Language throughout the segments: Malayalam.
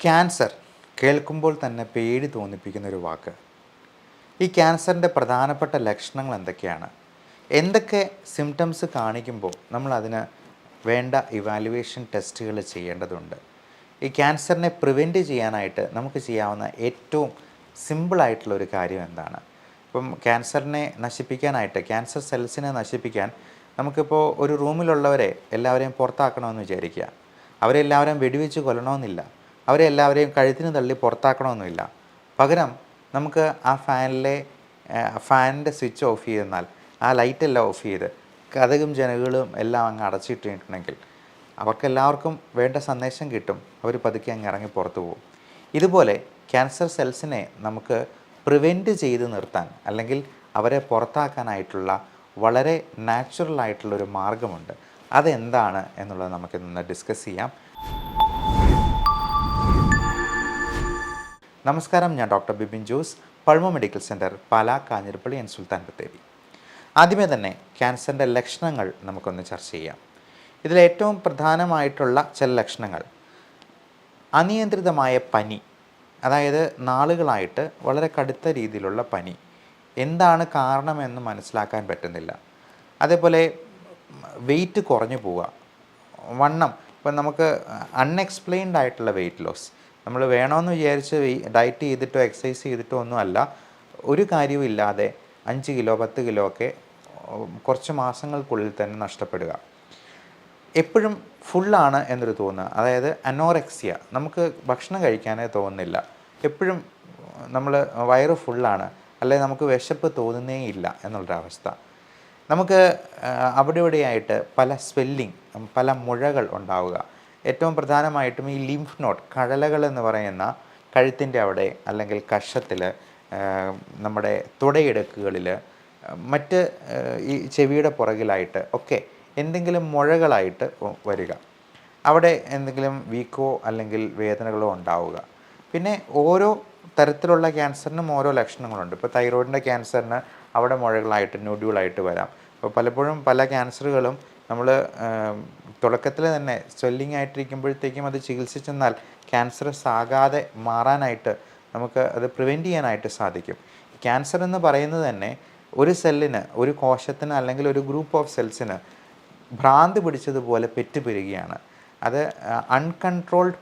ക്യാൻസർ കേൾക്കുമ്പോൾ തന്നെ പേടി തോന്നിപ്പിക്കുന്നൊരു വാക്ക്. ഈ ക്യാൻസറിൻ്റെ പ്രധാനപ്പെട്ട ലക്ഷണങ്ങൾ എന്തൊക്കെയാണ്? എന്തൊക്കെ സിംറ്റംസ് കാണിക്കുമ്പോൾ നമ്മളതിന് വേണ്ട ഇവാലുവേഷൻ ടെസ്റ്റുകൾ ചെയ്യേണ്ടതുണ്ട്? ഈ ക്യാൻസറിനെ പ്രിവെൻറ്റ് ചെയ്യാനായിട്ട് നമുക്ക് ചെയ്യാവുന്ന ഏറ്റവും സിമ്പിളായിട്ടുള്ളൊരു കാര്യം എന്താണ്? ഇപ്പം ക്യാൻസറിനെ നശിപ്പിക്കാനായിട്ട്, ക്യാൻസർ സെൽസിനെ നശിപ്പിക്കാൻ നമുക്കിപ്പോൾ ഒരു റൂമിലുള്ളവരെ എല്ലാവരെയും പുറത്താക്കണമെന്ന് വിചാരിക്കുക. അവരെല്ലാവരെയും വെടിവെച്ച് കൊല്ലണമെന്നില്ല. അവരെ എല്ലാവരെയും കഴുത്തിന് തള്ളി പുറത്താക്കണമെന്നില്ല. പകരം നമുക്ക് ആ ഫാനിൻ്റെ സ്വിച്ച് ഓഫ് ചെയ്തെന്നാൽ, ആ ലൈറ്റെല്ലാം ഓഫ് ചെയ്ത് കതകും ജനലുകളും എല്ലാം അങ്ങ് അടച്ചിട്ടിട്ടുണ്ടെങ്കിൽ അവർക്കെല്ലാവർക്കും വേണ്ട സന്ദേശം കിട്ടും. അവർ പതുക്കെ അങ്ങ് ഇറങ്ങി പുറത്തു പോകും. ഇതുപോലെ ക്യാൻസർ സെൽസിനെ നമുക്ക് പ്രിവെൻറ്റ് ചെയ്ത് നിർത്താൻ, അല്ലെങ്കിൽ അവരെ പുറത്താക്കാനായിട്ടുള്ള വളരെ നാച്ചുറലായിട്ടുള്ളൊരു മാർഗമുണ്ട്. അതെന്താണ് എന്നുള്ളത് നമുക്കിന്ന് ഡിസ്കസ് ചെയ്യാം. നമസ്കാരം, ഞാൻ doctor Bibin Jose, Pulmo medical centre, Pala, Kanjirappally and Sultan Bathery. ആദ്യമേ തന്നെ ക്യാൻസറിൻ്റെ ലക്ഷണങ്ങൾ നമുക്കൊന്ന് ചർച്ച ചെയ്യാം. ഇതിലേറ്റവും പ്രധാനമായിട്ടുള്ള ചില ലക്ഷണങ്ങൾ: അനിയന്ത്രിതമായ പനി, അതായത് നാളുകളായിട്ട് വളരെ കടുത്ത രീതിയിലുള്ള പനി, എന്താണ് കാരണമെന്ന് മനസ്സിലാക്കാൻ പറ്റുന്നില്ല. അതേപോലെ വെയിറ്റ് കുറഞ്ഞു പോവുക, വണ്ണം. ഇപ്പം നമുക്ക് അൺഎക്സ്പ്ലെയിൻഡ് ആയിട്ടുള്ള വെയിറ്റ് ലോസ്, നമ്മൾ വേണമെന്ന് വിചാരിച്ച് ഡയറ്റ് ചെയ്തിട്ടോ എക്സസൈസ് ചെയ്തിട്ടോ ഒന്നുമല്ല, ഒരു കാര്യവും ഇല്ലാതെ 5 കിലോ 10 കിലോ ഒക്കെ കുറച്ച് മാസങ്ങൾക്കുള്ളിൽ തന്നെ നഷ്ടപ്പെടുക. എപ്പോഴും ഫുള്ളാണ് എന്നൊരു തോന്നുക, അതായത് അനോറെക്സിയ, നമുക്ക് ഭക്ഷണം കഴിക്കാനേ തോന്നുന്നില്ല. എപ്പോഴും നമ്മൾ വയറ് ഫുള്ളാണ്, അല്ലെങ്കിൽ നമുക്ക് വിശപ്പ് തോന്നുന്നേ ഇല്ല എന്നുള്ളൊരവസ്ഥ. നമുക്ക് അവിടെ ഇവിടെയായിട്ട് പല സ്വെല്ലിങ്, പല മുഴകൾ ഉണ്ടാവുക. ഏറ്റവും പ്രധാനമായിട്ടും ഈ ലിംഫ് നോഡ്, കഴലകൾ എന്ന് പറയുന്ന കഴുത്തിൻ്റെ അവിടെ, അല്ലെങ്കിൽ കഷത്തിൽ, നമ്മുടെ തുടയിടുക്കുകളിൽ, മറ്റ് ഈ ചെവിയുടെ പുറകിലായിട്ട് ഒക്കെ എന്തെങ്കിലും മുഴകളായിട്ട് വരിക. അവിടെ എന്തെങ്കിലും വീക്കോ അല്ലെങ്കിൽ വേദനകളോ ഉണ്ടാവുക. പിന്നെ ഓരോ തരത്തിലുള്ള ക്യാൻസറിനും ഓരോ ലക്ഷണങ്ങളുണ്ട്. ഇപ്പോൾ തൈറോയിഡിൻ്റെ ക്യാൻസറിന് അവിടെ മുഴകളായിട്ട്, നോഡ്യൂളായിട്ട് വരാം. അപ്പോൾ പലപ്പോഴും പല ക്യാൻസറുകളും നമ്മൾ തുടക്കത്തിൽ തന്നെ സ്വെല്ലിംഗ് ആയിട്ടിരിക്കുമ്പോഴത്തേക്കും അത് ചികിത്സിച്ചെന്നാൽ ക്യാൻസറസ് ആകാതെ മാറാനായിട്ട് നമുക്ക് അത് പ്രിവെൻറ്റ് ചെയ്യാനായിട്ട് സാധിക്കും. ക്യാൻസർ എന്ന് പറയുന്നത് തന്നെ ഒരു സെല്ലിന്, ഒരു കോശത്തിന്, അല്ലെങ്കിൽ ഒരു ഗ്രൂപ്പ് ഓഫ് സെൽസിന് ഭ്രാന്ത് പിടിച്ചതുപോലെ പെറ്റുപെരുകയാണ്. അത് അൺകൺട്രോൾഡ്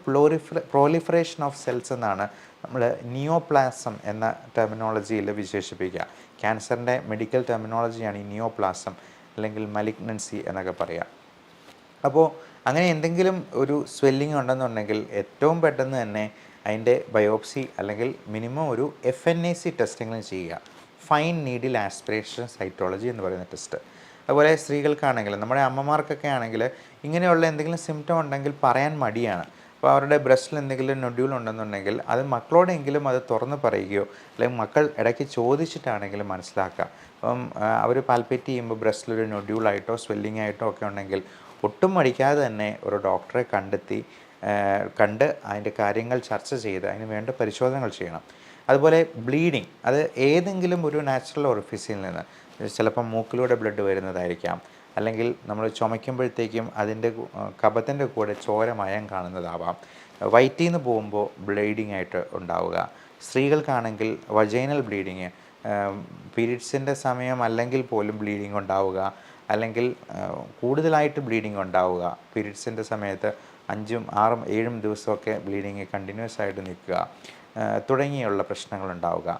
പ്രോലിഫറേഷൻ ഓഫ് സെൽസ് എന്നാണ് നമ്മൾ നിയോപ്ലാസം എന്ന ടെർമിനോളജിയിൽ വിശേഷിപ്പിക്കുക. ക്യാൻസറിൻ്റെ മെഡിക്കൽ ടെർമിനോളജിയാണ് ഈ നിയോപ്ലാസം, അല്ലെങ്കിൽ മലിഗ്നൻസി എന്നൊക്കെ പറയുക. അപ്പോൾ അങ്ങനെ എന്തെങ്കിലും ഒരു സ്വെല്ലിംഗ് ഉണ്ടെന്നുണ്ടെങ്കിൽ ഏറ്റവും പെട്ടെന്ന് തന്നെ അതിൻ്റെ ബയോപ്സി, അല്ലെങ്കിൽ മിനിമം ഒരു FNAC ടെസ്റ്റിംഗ് ചെയ്യുക, ഫൈൻ നീഡിൽ ആസ്പിറേഷൻ സൈറ്റോളജി എന്ന് പറയുന്ന ടെസ്റ്റ്. അതുപോലെ സ്ത്രീകൾക്കാണെങ്കിൽ, നമ്മുടെ അമ്മമാർക്കൊക്കെ ആണെങ്കിൽ ഇങ്ങനെയുള്ള എന്തെങ്കിലും സിംറ്റം ഉണ്ടെങ്കിൽ പറയാൻ മടിയാണ്. അപ്പോൾ അവരുടെ ബ്രസ്റ്റിൽ എന്തെങ്കിലും നൊഡ്യൂൾ ഉണ്ടെന്നുണ്ടെങ്കിൽ അത് മക്കളോടെങ്കിലും അത് തുറന്ന് പറയുകയോ, അല്ലെങ്കിൽ മക്കൾ ഇടയ്ക്ക് ചോദിച്ചിട്ടാണെങ്കിലും മനസ്സിലാക്കുക. അപ്പം അവർ പാൽപ്പേറ്റ് ചെയ്യുമ്പോൾ ബ്രസ്റ്റിലൊരു നൊഡ്യൂളായിട്ടോ സ്വെല്ലിംഗ് ആയിട്ടോ ഒക്കെ ഉണ്ടെങ്കിൽ ഒട്ടും മടിക്കാതെ തന്നെ ഒരു ഡോക്ടറെ കണ്ട് അതിൻ്റെ കാര്യങ്ങൾ ചർച്ച ചെയ്ത് അതിന് വേണ്ട പരിശോധനകൾ ചെയ്യണം. അതുപോലെ ബ്ലീഡിങ്, അത് ഏതെങ്കിലും ഒരു നാച്ചുറൽ ഓറിഫിസിൽ നിന്ന്, ചിലപ്പം മൂക്കിലൂടെ ബ്ലഡ് വരുന്നതായിരിക്കാം, അല്ലെങ്കിൽ നമ്മൾ ചുമയ്ക്കുമ്പോഴത്തേക്കും അതിൻ്റെ കഫത്തിൻ്റെ കൂടെ ചോരമയം കാണുന്നതാവാം. വയറ്റിൽ നിന്ന് പോകുമ്പോൾ ബ്ലീഡിങ് ആയിട്ട് ഉണ്ടാവുക. സ്ത്രീകൾക്കാണെങ്കിൽ വജൈനൽ ബ്ലീഡിങ്, പീരീഡ്സിൻ്റെ സമയം അല്ലെങ്കിൽ പോലും ബ്ലീഡിങ് ഉണ്ടാവുക, അല്ലെങ്കിൽ കൂടുതലായിട്ട് ബ്ലീഡിങ് ഉണ്ടാവുക. പീരീഡ്സിൻ്റെ സമയത്ത് 5, 6, 7 ദിവസമൊക്കെ ബ്ലീഡിങ് കണ്ടിന്യൂസ് ആയിട്ട് നിൽക്കുക, തുടങ്ങിയുള്ള പ്രശ്നങ്ങളുണ്ടാവുക.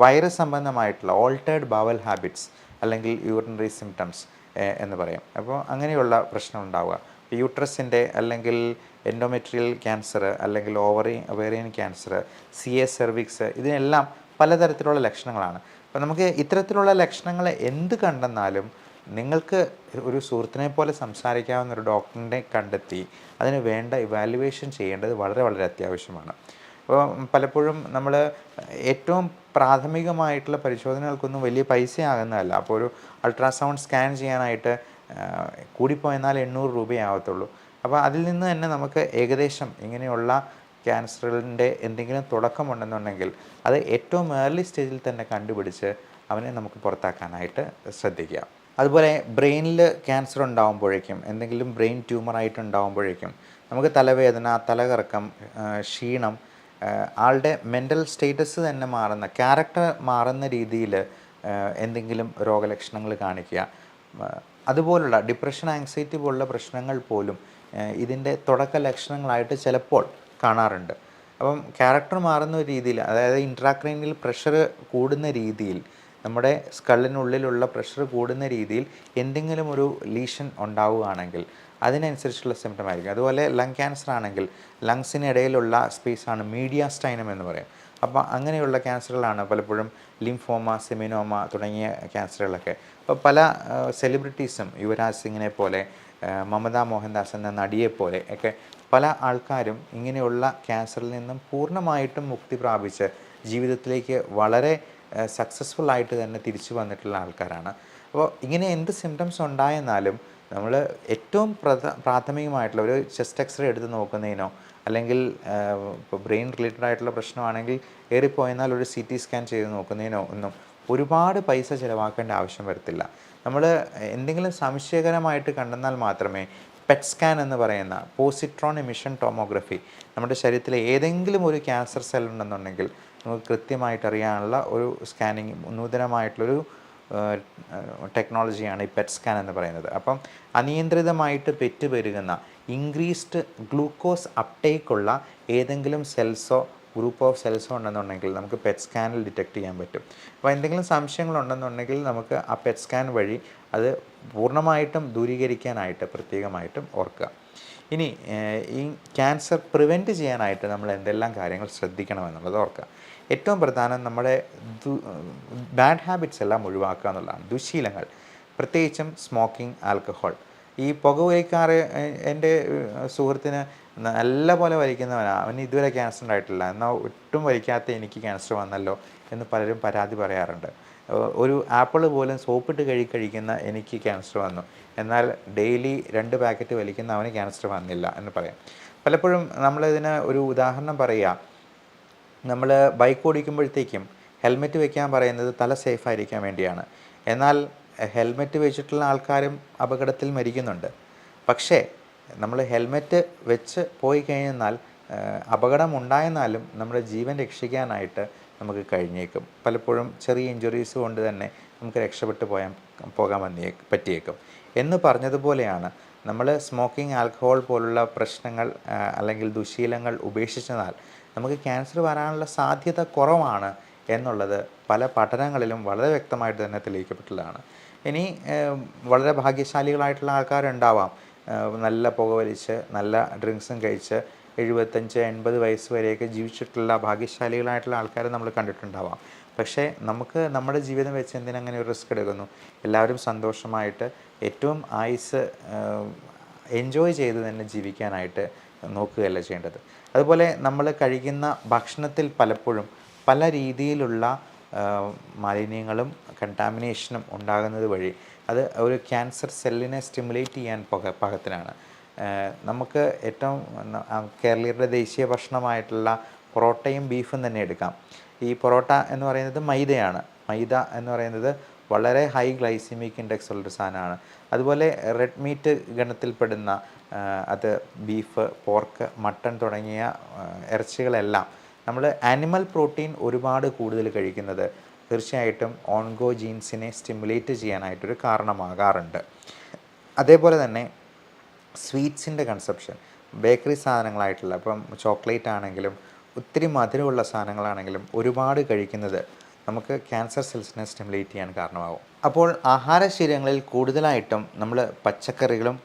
വൈറസ് സംബന്ധമായിട്ടുള്ള ഓൾട്ടേർഡ് ബവൽ ഹാബിറ്റ്സ്, അല്ലെങ്കിൽ യൂറിനറി സിംറ്റംസ് എന്ന് പറയും. അപ്പോൾ അങ്ങനെയുള്ള പ്രശ്നമുണ്ടാവുക. യൂട്രസിൻ്റെ, അല്ലെങ്കിൽ എൻഡോമെട്രിയൽ ക്യാൻസർ, അല്ലെങ്കിൽ ഒവേറിയൻ ക്യാൻസർ, CA സെർവിക്സ്, ഇതിനെല്ലാം പലതരത്തിലുള്ള ലക്ഷണങ്ങളാണ്. അപ്പോൾ നമുക്ക് ഇത്തരത്തിലുള്ള ലക്ഷണങ്ങൾ എന്ത് കണ്ടെന്നാലും നിങ്ങൾക്ക് ഒരു സുഹൃത്തിനെ പോലെ സംസാരിക്കാവുന്ന ഒരു ഡോക്ടറിനെ കണ്ടെത്തി അതിന് വേണ്ട ഇവാലുവേഷൻ ചെയ്യേണ്ടത് വളരെ വളരെ അത്യാവശ്യമാണ്. അപ്പോൾ പലപ്പോഴും നമ്മൾ ഏറ്റവും പ്രാഥമികമായിട്ടുള്ള പരിശോധനകൾക്കൊന്നും വലിയ പൈസയാകുന്നതല്ല. അപ്പോൾ ഒരു അൾട്രാസൗണ്ട് സ്കാൻ ചെയ്യാനായിട്ട് കൂടിപ്പോയെന്നാൽ 800 രൂപയാകത്തുള്ളൂ. അപ്പോൾ അതിൽ നിന്ന് തന്നെ നമുക്ക് ഏകദേശം ഇങ്ങനെയുള്ള ക്യാൻസറിൻ്റെ എന്തെങ്കിലും തുടക്കമുണ്ടെന്നുണ്ടെങ്കിൽ അത് ഏറ്റവും ഏർലി സ്റ്റേജിൽ തന്നെ കണ്ടുപിടിച്ച് അവനെ നമുക്ക് പുറത്താക്കാനായിട്ട് ശ്രദ്ധിക്കാം. അതുപോലെ ബ്രെയിനിൽ ക്യാൻസർ ഉണ്ടാകുമ്പോഴേക്കും, എന്തെങ്കിലും ബ്രെയിൻ ട്യൂമറായിട്ട് ഉണ്ടാകുമ്പോഴേക്കും നമുക്ക് തലവേദന, തലകറക്കം, ക്ഷീണം, ആളുടെ മെൻ്റൽ സ്റ്റേറ്റസ് തന്നെ മാറുന്ന, ക്യാരക്ടർ മാറുന്ന രീതിയിൽ എന്തെങ്കിലും രോഗലക്ഷണങ്ങൾ കാണിക്കുക, അതുപോലുള്ള ഡിപ്രഷൻ, ആങ്സൈറ്റി പോലുള്ള പ്രശ്നങ്ങൾ പോലും ഇതിൻ്റെ തുടക്ക ലക്ഷണങ്ങളായിട്ട് ചിലപ്പോൾ കാണാറുണ്ട്. അപ്പം ക്യാരക്ടർ മാറുന്ന ഒരു രീതിയിൽ, അതായത് ഇൻട്രാക്രൈനിയൽ പ്രഷർ കൂടുന്ന രീതിയിൽ, നമ്മുടെ സ്കള്ളിനുള്ളിലുള്ള പ്രഷർ കൂടുന്ന രീതിയിൽ എന്തെങ്കിലും ഒരു ലീഷൻ ഉണ്ടാവുകയാണെങ്കിൽ അതിനനുസരിച്ചുള്ള സിംറ്റം ആയിരിക്കും. അതുപോലെ ലങ് ക്യാൻസർ ആണെങ്കിൽ ലങ്സിനിടയിലുള്ള സ്പേസാണ് മീഡിയാസ്റ്റൈനം എന്ന് പറയും. അപ്പോൾ അങ്ങനെയുള്ള ക്യാൻസറുകളാണ് പലപ്പോഴും ലിംഫോമ, സെമിനോമ തുടങ്ങിയ ക്യാൻസറുകളൊക്കെ. അപ്പോൾ പല സെലിബ്രിറ്റീസും യുവരാജ് സിംഗിനെ പോലെ, മമത മോഹൻദാസ് എന്ന നടിയെപ്പോലെ ഒക്കെ പല ആൾക്കാരും ഇങ്ങനെയുള്ള ക്യാൻസറിൽ നിന്നും പൂർണ്ണമായിട്ടും മുക്തി പ്രാപിച്ച് ജീവിതത്തിലേക്ക് വളരെ സക്സസ്ഫുൾ ആയിട്ട് തന്നെ തിരിച്ചു വന്നിട്ടുള്ള ആൾക്കാരാണ്. അപ്പോൾ ഇങ്ങനെ എന്ത് സിംറ്റംസ് ഉണ്ടായെന്നാലും നമ്മൾ ഏറ്റവും പ്രാഥമികമായിട്ടുള്ള ഒരു ചെസ്റ്റ് എക്സ്റേ എടുത്ത് നോക്കുന്നതിനോ, അല്ലെങ്കിൽ ഇപ്പോൾ ബ്രെയിൻ റിലേറ്റഡ് ആയിട്ടുള്ള പ്രശ്നമാണെങ്കിൽ ഏറിപ്പോയെന്നാൽ ഒരു CT സ്കാൻ ചെയ്ത് നോക്കുന്നതിനോ ഒന്നും ഒരുപാട് പൈസ ചിലവാക്കേണ്ട ആവശ്യം വരത്തില്ല. നമ്മൾ എന്തെങ്കിലും സംശയകരമായിട്ട് കണ്ടെന്നാൽ മാത്രമേ പെറ്റ് സ്കാൻ എന്ന് പറയുന്ന പോസിട്രോൺ എമിഷൻ ടോമോഗ്രഫി, നമ്മുടെ ശരീരത്തിലെ ഏതെങ്കിലും ഒരു ക്യാൻസർ സെൽ ഉണ്ടെന്നുണ്ടെങ്കിൽ നമുക്ക് കൃത്യമായിട്ട് അറിയാനുള്ള ഒരു സ്കാനിങ്, നൂതനമായിട്ടുള്ളൊരു ടെക്നോളജിയാണ് ഈ പെറ്റ് സ്കാൻ എന്ന് പറയുന്നത്. അപ്പം അനിയന്ത്രിതമായിട്ട് പെറ്റുപെരുകുന്ന ഇൻക്രീസ്ഡ് ഗ്ലൂക്കോസ് അപ്ടേക്കുള്ള ഏതെങ്കിലും സെൽസോ ഗ്രൂപ്പ് ഓഫ് സെൽസോ ഉണ്ടെന്നുണ്ടെങ്കിൽ നമുക്ക് പെറ്റ് സ്കാനിൽ ഡിറ്റക്ട് ചെയ്യാൻ പറ്റും. അപ്പോൾ എന്തെങ്കിലും സംശയങ്ങളുണ്ടെന്നുണ്ടെങ്കിൽ നമുക്ക് ആ പെറ്റ് സ്കാൻ വഴി അത് പൂർണ്ണമായിട്ടും ദൂരീകരിക്കാനായിട്ട് പ്രത്യേകമായിട്ടും ഓർക്കുക. ഇനി ഈ ക്യാൻസർ പ്രിവെൻറ്റ് ചെയ്യാനായിട്ട് നമ്മൾ എന്തെല്ലാം കാര്യങ്ങൾ ശ്രദ്ധിക്കണമെന്നുള്ളത് ഓർക്കുക. ഏറ്റവും പ്രധാനം നമ്മുടെ ബാഡ് ഹാബിറ്റ്സ് എല്ലാം ഒഴിവാക്കുക എന്നുള്ളതാണ്. ദുശീലങ്ങൾ, പ്രത്യേകിച്ചും സ്മോക്കിംഗ്, ആൽക്കഹോൾ. ഈ പുകവലിക്കാറ്, എൻ്റെ സുഹൃത്തിന് നല്ല പോലെ വലിക്കുന്നവനാണ്, അവന് ഇതുവരെ ക്യാൻസർ ഉണ്ടായിട്ടില്ല, എന്നാൽ ഒട്ടും വലിക്കാത്ത എനിക്ക് ക്യാൻസർ വന്നല്ലോ എന്ന് പലരും പരാതി പറയാറുണ്ട്. ഒരു ആപ്പിൾ പോലും സോപ്പിട്ട് കഴിക്കുന്ന എനിക്ക് ക്യാൻസർ വന്നു, എന്നാൽ ഡെയിലി 2 പാക്കറ്റ് വലിക്കുന്ന അവന് ക്യാൻസർ വന്നില്ല എന്ന് പറയാം. പലപ്പോഴും നമ്മളിതിന് ഒരു ഉദാഹരണം പറയുക, നമ്മൾ ബൈക്ക് ഓടിക്കുമ്പോഴത്തേക്കും ഹെൽമെറ്റ് വെക്കാൻ പറയുന്നത് തല സേഫായിരിക്കാൻ വേണ്ടിയാണ്. എന്നാൽ ഹെൽമെറ്റ് വെച്ചിട്ടുള്ള ആൾക്കാരും അപകടത്തിൽ മരിക്കുന്നുണ്ട്. പക്ഷേ നമ്മൾ ഹെൽമെറ്റ് വെച്ച് പോയി കഴിഞ്ഞാൽ അപകടം ഉണ്ടായെന്നാലും നമ്മുടെ ജീവൻ രക്ഷിക്കാനായിട്ട് നമുക്ക് കഴിഞ്ഞേക്കും. പലപ്പോഴും ചെറിയ ഇഞ്ചുറീസ് കൊണ്ട് തന്നെ നമുക്ക് രക്ഷപ്പെട്ടു പോകാൻ പറ്റിയേക്കും. എന്ന് പറഞ്ഞതുപോലെയാണ് നമ്മൾ സ്മോക്കിംഗ്, ആൽക്കഹോൾ പോലുള്ള പ്രശ്നങ്ങൾ അല്ലെങ്കിൽ ദുശീലങ്ങൾ ഉപേക്ഷിച്ചെന്നാൽ നമുക്ക് ക്യാൻസർ വരാനുള്ള സാധ്യത കുറവാണ് എന്നുള്ളത് പല പഠനങ്ങളിലും വളരെ വ്യക്തമായിട്ട് തന്നെ തെളിയിക്കപ്പെട്ടുള്ളതാണ്. ഇനി വളരെ ഭാഗ്യശാലികളായിട്ടുള്ള ആൾക്കാരുണ്ടാവാം, നല്ല പുകവലിച്ച് നല്ല ഡ്രിങ്ക്സും കഴിച്ച് 75-80 വയസ്സ് വരെയൊക്കെ ജീവിച്ചിട്ടുള്ള ഭാഗ്യശാലികളായിട്ടുള്ള ആൾക്കാരെ നമ്മൾ കണ്ടിട്ടുണ്ടാവാം. പക്ഷേ നമുക്ക് നമ്മുടെ ജീവിതം വെച്ച് എന്തിനങ്ങനെ ഒരു റിസ്ക് എടുക്കുന്നു? എല്ലാവരും സന്തോഷമായിട്ട് ഏറ്റവും ആയുസ് എൻജോയ് ചെയ്ത് തന്നെ ജീവിക്കാനായിട്ട് നോക്കുകയല്ല ചെയ്യേണ്ടത്. അതുപോലെ നമ്മൾ കഴിക്കുന്ന ഭക്ഷണത്തിൽ പലപ്പോഴും പല രീതിയിലുള്ള മാലിന്യങ്ങളും കണ്ടാമിനേഷനും ഉണ്ടാകുന്നത് വഴി അത് ഒരു ക്യാൻസർ സെല്ലിനെ സ്റ്റിമുലേറ്റ് ചെയ്യാൻ പാകത്തിനാണ്. നമുക്ക് ഏറ്റവും കേരളീയരുടെ ദേശീയ ഭക്ഷണമായിട്ടുള്ള പൊറോട്ടയും ബീഫും തന്നെ എടുക്കാം. ഈ പൊറോട്ട എന്ന് പറയുന്നത് മൈദയാണ്. മൈദ എന്ന് പറയുന്നത് വളരെ ഹൈ ഗ്ലൈസിമിക് ഇൻഡെക്സ് ഉള്ളൊരു സാധനമാണ്. അതുപോലെ റെഡ് മീറ്റ് ഗണത്തിൽപ്പെടുന്ന അത് ബീഫ്, പോർക്ക്, മട്ടൺ തുടങ്ങിയ ഇറച്ചികളെല്ലാം നമ്മൾ ആനിമൽ പ്രോട്ടീൻ ഒരുപാട് കൂടുതൽ കഴിക്കുന്നത് തീർച്ചയായിട്ടും ഓൺകോജീൻസിനെ സ്റ്റിമുലേറ്റ് ചെയ്യാനായിട്ടൊരു കാരണമാകാറുണ്ട്. അതേപോലെ തന്നെ സ്വീറ്റ്സിൻ്റെ കൺസപ്ഷൻ, ബേക്കറി സാധനങ്ങളായിട്ടുള്ള ഇപ്പം ചോക്ലേറ്റ് ആണെങ്കിലും ഒത്തിരി മധുരമുള്ള സാധനങ്ങളാണെങ്കിലും ഒരുപാട് കഴിക്കുന്നത് നമുക്ക് ക്യാൻസർ സെൽസിനെ സ്റ്റിമുലേറ്റ് ചെയ്യാൻ കാരണമാകും. അപ്പോൾ ആഹാരശീലങ്ങളിൽ കൂടുതലായിട്ടും നമ്മൾ പച്ചക്കറികളും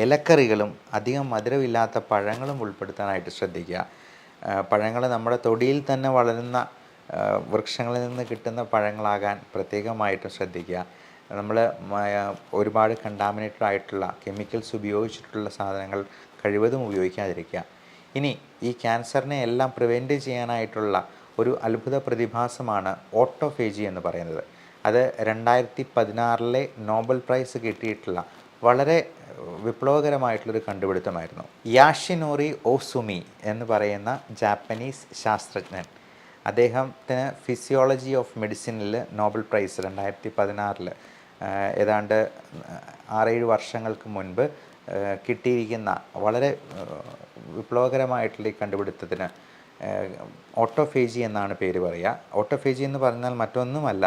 ഇലക്കറികളും അധികം മധുരമില്ലാത്ത പഴങ്ങളും ഉൾപ്പെടുത്താനായിട്ട് ശ്രദ്ധിക്കുക. പഴങ്ങൾ നമ്മുടെ തൊടിയിൽ തന്നെ വളരുന്ന വൃക്ഷങ്ങളിൽ നിന്ന് കിട്ടുന്ന പഴങ്ങളാകാൻ പ്രത്യേകമായിട്ടും ശ്രദ്ധിക്കുക. നമ്മൾ ഒരുപാട് കണ്ടാമിനേറ്റഡ് ആയിട്ടുള്ള കെമിക്കൽസ് ഉപയോഗിച്ചിട്ടുള്ള സാധനങ്ങൾ കഴിവതും ഉപയോഗിക്കാതിരിക്കുക. ഇനി ഈ ക്യാൻസറിനെ എല്ലാം പ്രിവെൻറ്റ് ചെയ്യാനായിട്ടുള്ള ഒരു അത്ഭുത പ്രതിഭാസമാണ് ഓട്ടോഫേജി എന്ന് പറയുന്നത്. അത് 2016 നോബൽ പ്രൈസ് കിട്ടിയിട്ടുള്ള വളരെ വിപ്ലവകരമായിട്ടുള്ളൊരു കണ്ടുപിടുത്തമായിരുന്നു. യാഷിനോറി ഓസുമി എന്ന് പറയുന്ന ജാപ്പനീസ് ശാസ്ത്രജ്ഞൻ, അദ്ദേഹത്തിന് ഫിസിയോളജി ഓഫ് മെഡിസിനിൽ നോബൽ പ്രൈസ് 2016 ഏതാണ്ട് 6-7 വർഷങ്ങൾക്ക് മുൻപ് കിട്ടിയിരിക്കുന്ന വളരെ വിപ്ലവകരമായിട്ടുള്ള ഈ കണ്ടുപിടുത്തത്തിന് ഓട്ടോഫേജി എന്നാണ് പേര് പറയുക. ഓട്ടോഫേജി എന്ന് പറഞ്ഞാൽ മറ്റൊന്നുമല്ല,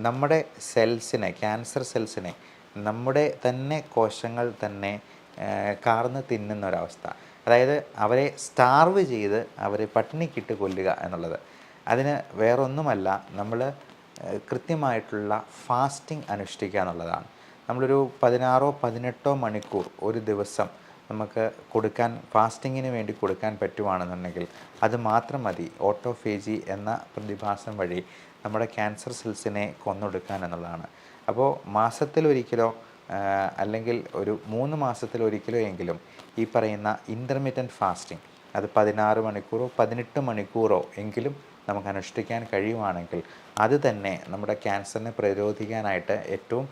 നമ്മുടെ സെൽസിനെ, ക്യാൻസർ സെൽസിനെ നമ്മുടെ തന്നെ കോശങ്ങൾ തന്നെ കാർന്ന് തിന്നുന്ന ഒരവസ്ഥ. അതായത് അവരെ സ്റ്റാർവ് ചെയ്ത് അവരെ പട്ടിണിക്കിട്ട് കൊല്ലുക എന്നുള്ളത്. അതിന് വേറൊന്നുമല്ല, നമ്മൾ കൃത്യമായിട്ടുള്ള ഫാസ്റ്റിംഗ് അനുഷ്ഠിക്കുക എന്നുള്ളതാണ്. നമ്മളൊരു 16-18 മണിക്കൂർ ഒരു ദിവസം നമുക്ക് കൊടുക്കാൻ, ഫാസ്റ്റിങ്ങിന് വേണ്ടി കൊടുക്കാൻ പറ്റുവാണെന്നുണ്ടെങ്കിൽ അത് മാത്രം മതി ഓട്ടോഫേജി എന്ന പ്രതിഭാസം വഴി നമ്മുടെ ക്യാൻസർ സെൽസിനെ കൊന്നൊടുക്കാൻ എന്നുള്ളതാണ്. അപ്പോൾ മാസത്തിലൊരിക്കലോ അല്ലെങ്കിൽ ഒരു 3 മാസത്തിലൊരിക്കലോ എങ്കിലും ഈ പറയുന്ന ഇൻ്റർമീഡിയറ്റ് ഫാസ്റ്റിംഗ്, അത് 16 മണിക്കൂറോ 18 മണിക്കൂറോ എങ്കിലും നമുക്ക് അനുഷ്ഠിക്കാൻ കഴിയുവാണെങ്കിൽ അത് തന്നെ നമ്മുടെ ക്യാൻസറിനെ പ്രതിരോധിക്കാനായിട്ട് ഏറ്റവും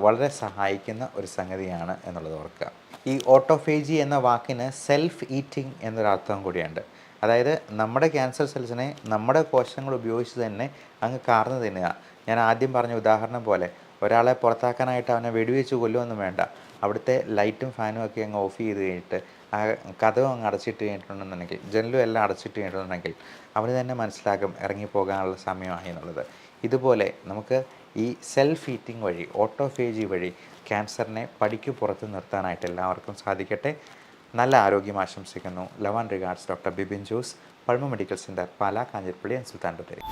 വളരെ സഹായിക്കുന്ന ഒരു സംഗതിയാണ് എന്നുള്ളത് ഓർക്കുക. ഈ ഓട്ടോഫേജി എന്ന വാക്കിന് സെൽഫ് ഈറ്റിംഗ് എന്നൊരർത്ഥം കൂടിയുണ്ട്. അതായത് നമ്മുടെ ക്യാൻസർ സെൽസിനെ നമ്മുടെ കോശങ്ങൾ ഉപയോഗിച്ച് തന്നെ അങ്ങ് കാർന്ന് തിന്നുക. ഞാൻ ആദ്യം പറഞ്ഞ ഉദാഹരണം പോലെ ഒരാളെ പുറത്താക്കാനായിട്ട് അവനെ വെടിവെച്ച് കൊല്ലുമൊന്നും വേണ്ട. അവിടുത്തെ ലൈറ്റും ഫാനും ഒക്കെ അങ്ങ് ഓഫ് ചെയ്ത് കഴിഞ്ഞിട്ട് ആ കതവും അങ്ങ് അടച്ചിട്ട് കഴിഞ്ഞിട്ടുണ്ടെന്നുണ്ടെങ്കിൽ, ജനലും എല്ലാം അടച്ചിട്ട് കഴിഞ്ഞിട്ടുണ്ടെങ്കിൽ അവന് തന്നെ മനസ്സിലാകും ഇറങ്ങിപ്പോകാനുള്ള സമയമായി എന്നുള്ളത്. ഇതുപോലെ നമുക്ക് ഈ സെൽഫ് ഈറ്റിംഗ് വഴി, ഓട്ടോഫേജി വഴി ക്യാൻസറിനെ പടിക്ക് പുറത്ത് നിർത്താനായിട്ട് എല്ലാവർക്കും സാധിക്കട്ടെ. നല്ല ആരോഗ്യം ആശംസിക്കുന്നു. Love and regards, doctor Bibin Jose, Pulmo medical centre, Pala, Kanjirappally and Sultan Bathery.